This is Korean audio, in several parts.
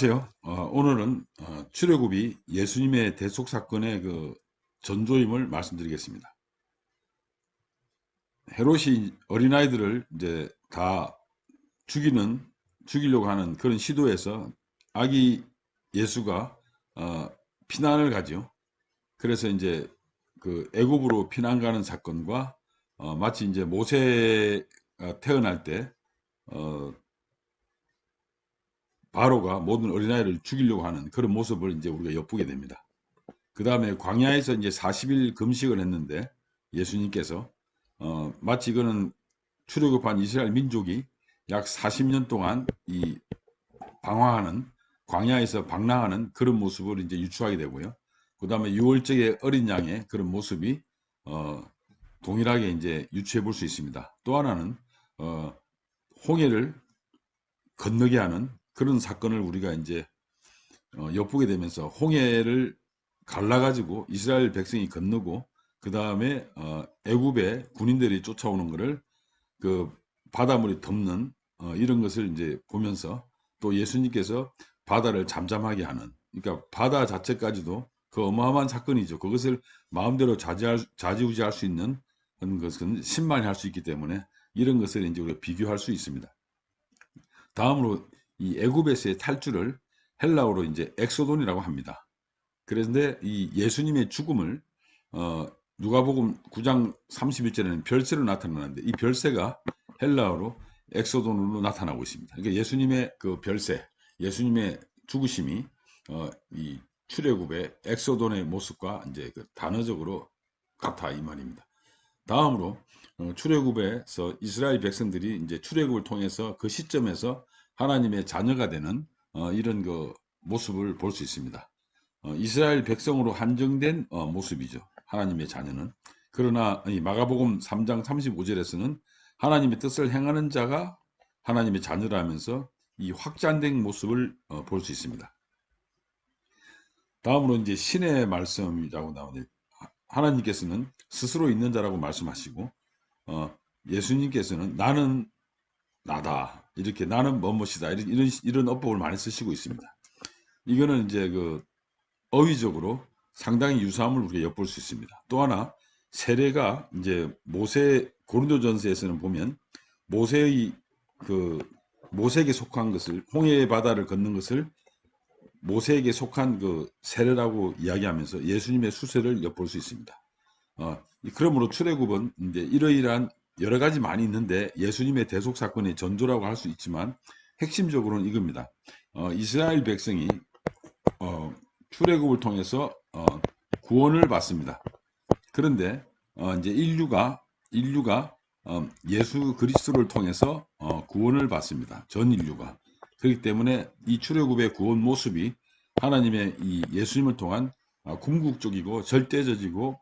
안녕하세요. 오늘은 출애굽이 예수님의 대속 사건의 그 전조임을 말씀드리겠습니다. 헤롯이 어린아이들을 이제 다 죽이려고 하는 그런 시도에서 아기 예수가 어, 피난을 가죠. 그래서 이제 그 애굽으로 피난 가는 사건과 마치 이제 모세가 태어날 때 어, 바로가 모든 어린아이를 죽이려고 하는 그런 모습을 이제 우리가 엿보게 됩니다. 그 다음에 광야에서 이제 40일 금식을 했는데 예수님께서 마치 이거는 출애굽한 이스라엘 민족이 약 40년 동안 이 방황하는 광야에서 방랑하는 그런 모습을 이제 유추하게 되고요. 그 다음에 6월절의 어린 양의 그런 모습이 어, 동일하게 이제 유추해 볼 수 있습니다. 또 하나는 어, 홍해를 건너게 하는 그런 사건을 우리가 이제 엿보게 되면서 홍해를 갈라가지고 이스라엘 백성이 건너고 그 다음에 애굽의 군인들이 쫓아오는 것을 그 바닷물이 덮는 이런 것을 이제 보면서 또 예수님께서 바다를 잠잠하게 하는, 그러니까 바다 자체까지도 그 어마어마한 사건이죠. 그것을 마음대로 좌지우지할 수 있는 그런 것은 신만이 할 수 있기 때문에 이런 것을 이제 우리가 비교할 수 있습니다. 다음으로 이 애굽에서의 탈출을 헬라어로 이제 엑소돈이라고 합니다. 그런데 이 예수님의 죽음을 어, 누가복음 9장 31절에는 별세로 나타나는데 이 별세가 헬라어로 엑소돈으로 나타나고 있습니다. 그러니까 예수님의 그 별세, 예수님의 죽으심이 이 출애굽의 엑소돈의 모습과 이제 그 단어적으로 같아 이 말입니다. 다음으로 출애굽에서 이스라엘 백성들이 이제 출애굽을 통해서 그 시점에서 하나님의 자녀가 되는 이런 그 모습을 볼 수 있습니다. 이스라엘 백성으로 한정된 모습이죠. 하나님의 자녀는. 그러나 이 마가복음 3장 35절에서는 하나님의 뜻을 행하는 자가 하나님의 자녀라면서 이 확장된 모습을 볼 수 있습니다. 다음으로 이제 신의 말씀이라고 나오는데 하나님께서는 스스로 있는 자라고 말씀하시고 예수님께서는 나는 나다 이렇게 나는 뭐뭐이다 이런 어법을 많이 쓰시고 있습니다. 이거는 이제 그 어휘적으로 상당히 유사함을 우리가 엿볼 수 있습니다. 또 하나 세례가 이제 고린도전서에서는 보면 모세의 그 모세에게 속한 것을 홍해의 바다를 걷는 것을 모세에게 속한 그 세례라고 이야기하면서 예수님의 수세를 엿볼 수 있습니다. 그러므로 출애굽은 이제 이러이러한 여러 가지 많이 있는데 예수님의 대속 사건의 전조라고 할 수 있지만 핵심적으로는 이겁니다. 이스라엘 백성이 출애굽을 통해서 구원을 받습니다. 그런데 이제 인류가 예수 그리스도를 통해서 구원을 받습니다. 전 인류가. 그렇기 때문에 이 출애굽의 구원 모습이 하나님의 이 예수님을 통한 궁극적이고 절대적이고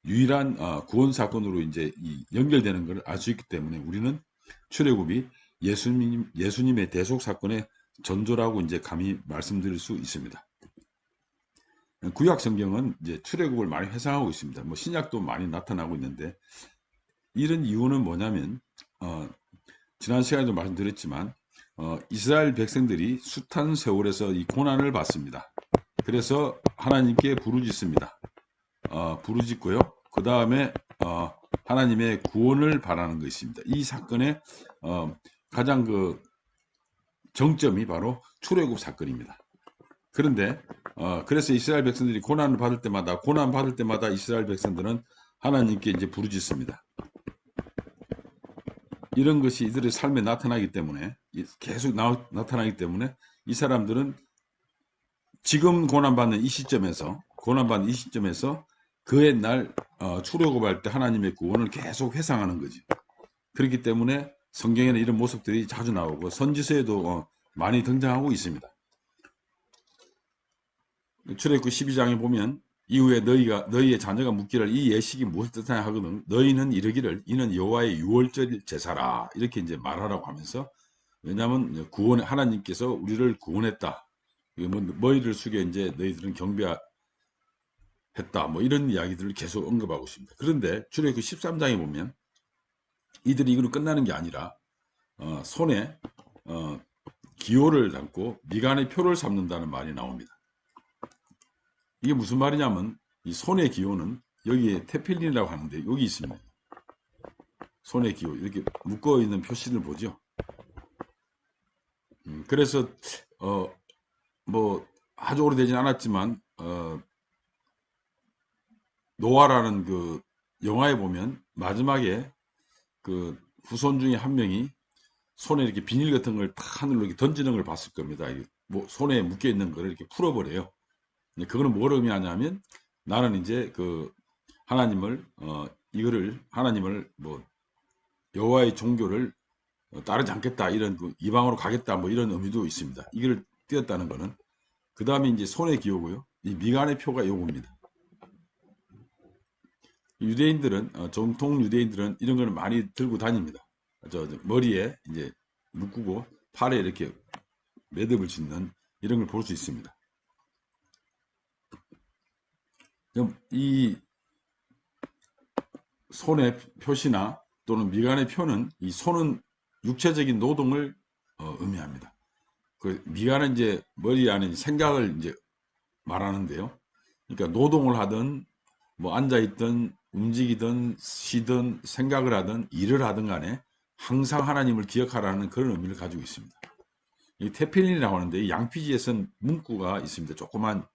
유일한 구원 사건으로 이제 연결되는 것을 알 수 있기 때문에 우리는 출애굽이 예수님의 대속 사건의 전조라고 이제 감히 말씀드릴 수 있습니다. 구약 성경은 이제 출애굽을 많이 회상하고 있습니다. 뭐 신약도 많이 나타나고 있는데 이런 이유는 뭐냐면 지난 시간에도 말씀드렸지만 이스라엘 백성들이 숱한 세월에서 이 고난을 받습니다. 그래서 하나님께 부르짖습니다. 부르짖고요. 그 다음에 하나님의 구원을 바라는 것입니다. 이 사건의 가장 그 정점이 바로 출애굽 사건입니다. 그런데 그래서 이스라엘 백성들이 고난 받을 때마다 이스라엘 백성들은 하나님께 이제 부르짖습니다. 이런 것이 이들의 삶에 나타나기 때문에 계속 나타나기 때문에 이 사람들은 지금 고난받는 이 시점에서 그 옛날 출애굽할 때 하나님의 구원을 계속 회상하는 거죠. 그렇기 때문에 성경에는 이런 모습들이 자주 나오고 선지서에도 많이 등장하고 있습니다. 출애굽 12장에 보면 이후에 너희의 자녀가 묻기를 이 예식이 무엇을 뜻하냐 하거든 너희는 이르기를 이는 여호와의 유월절 제사라 이렇게 이제 말하라고 하면서 왜냐하면 하나님께서 우리를 구원했다. 너희를 숙여 이제 너희들은 경배했다. 뭐 이런 이야기들을 계속 언급하고 있습니다. 그런데 출애굽 13장에 보면 이들이 이걸로 끝나는 게 아니라 손에 기호를 담고 미간의 표를 삼는다는 말이 나옵니다. 이게 무슨 말이냐면 이 손의 기호는 여기에 테필린이라고 하는데 여기 있습니다. 손의 기호 이렇게 묶어 있는 표시를 보죠. 그래서 뭐 아주 오래되진 않았지만 노아라는 그 영화에 보면 마지막에 그 후손 중에 한 명이 손에 이렇게 비닐 같은 걸 탁 하늘로 이렇게 던지는 걸 봤을 겁니다. 뭐 손에 묶여 있는 걸 이렇게 풀어버려요. 그거는 뭘 의미하냐면 나는 이제 그 하나님을 이거를 하나님을 뭐 여호와의 종교를 따르지 않겠다 이런 그 이방으로 가겠다 뭐 이런 의미도 있습니다. 이걸 띄었다는 거는 그 다음에 이제 손의 기호고요. 이 미간의 표가 요겁니다. 유대인들은 정통 유대인들은 이런 거는 많이 들고 다닙니다. 저 머리에 이제 묶고 팔에 이렇게 매듭을 짓는 이런 걸 볼 수 있습니다. 그럼 이 손의 표시나 또는 미간의 표는 이 손은 육체적인 노동을 의미합니다. 그 미간은 이제 머리 안에 생각을 이제 말하는데요. 그러니까 노동을 하든 뭐 앉아 있든 움직이든 쉬든 생각을 하든 일을 하든 간에 항상 하나님을 기억하라는 그런 의미를 가지고 있습니다. 이 테필린이라고 하는데 이 양피지에선 문구가 있습니다. 조그만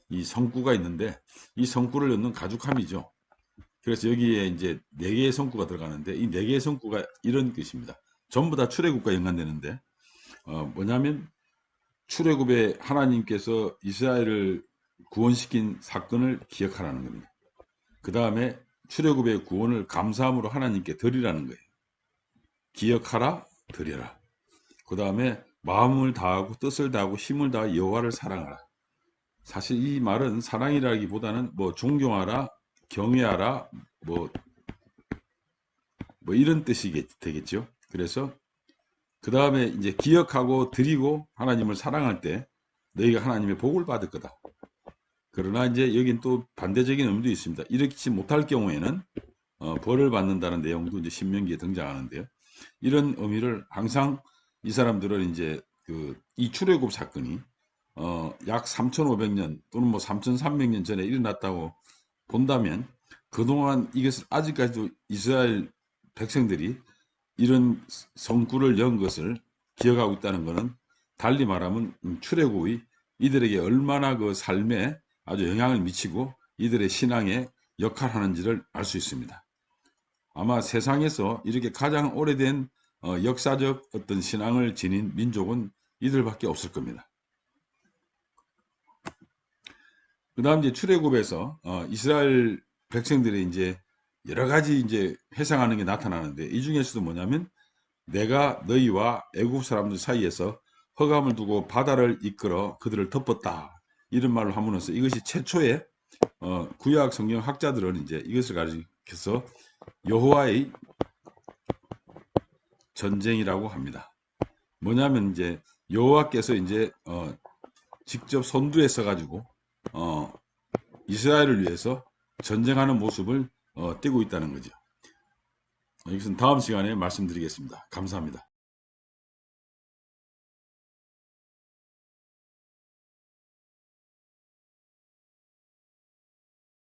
이 성구가 있는데 이 성구를 넣는 가죽함이죠. 그래서 여기에 이제 4개의 성구가 들어가는데 이 4개의 성구가 이런 뜻입니다. 전부 다 출애굽과 연관되는데 뭐냐면 출애굽에 하나님께서 이스라엘을 구원시킨 사건을 기억하라는 겁니다. 그 다음에 출애굽의 구원을 감사함으로 하나님께 드리라는 거예요. 기억하라, 드려라. 그 다음에 마음을 다하고 뜻을 다하고 힘을 다하 여호와를 사랑하라. 사실 이 말은 사랑이라기보다는 뭐 존경하라, 경외하라, 뭐 이런 뜻이 되겠죠. 그래서 그 다음에 이제 기억하고 드리고 하나님을 사랑할 때 너희가 하나님의 복을 받을 거다. 그러나 이제 여긴 또 반대적인 의미도 있습니다. 이렇게 못할 경우에는 벌을 받는다는 내용도 이제 신명기에 등장하는데요. 이런 의미를 항상 이 사람들은 이제 이 출애굽 사건이 약 3,500년 또는 뭐 3,300년 전에 일어났다고 본다면 그동안 이것을 아직까지도 이스라엘 백성들이 이런 성구를 연 것을 기억하고 있다는 것은 달리 말하면 출애굽이 이들에게 얼마나 그 삶에 아주 영향을 미치고 이들의 신앙에 역할하는지를 알 수 있습니다. 아마 세상에서 이렇게 가장 오래된 역사적 어떤 신앙을 지닌 민족은 이들밖에 없을 겁니다. 그 다음 이제 출애굽에서 이스라엘 백성들이 이제 여러 가지 이제 회상하는 게 나타나는데 이 중에서도 뭐냐면 내가 너희와 애굽 사람들 사이에서 허감을 두고 바다를 이끌어 그들을 덮었다 이런 말을 함으로써 이것이 최초의 구약 성경 학자들은 이제 이것을 가리켜서 여호와의 전쟁이라고 합니다. 뭐냐면 이제 여호와께서 이제 직접 선두에 서가지고 이스라엘을 위해서 전쟁하는 모습을 띄고 있다는 거죠. 이것은 다음 시간에 말씀드리겠습니다. 감사합니다.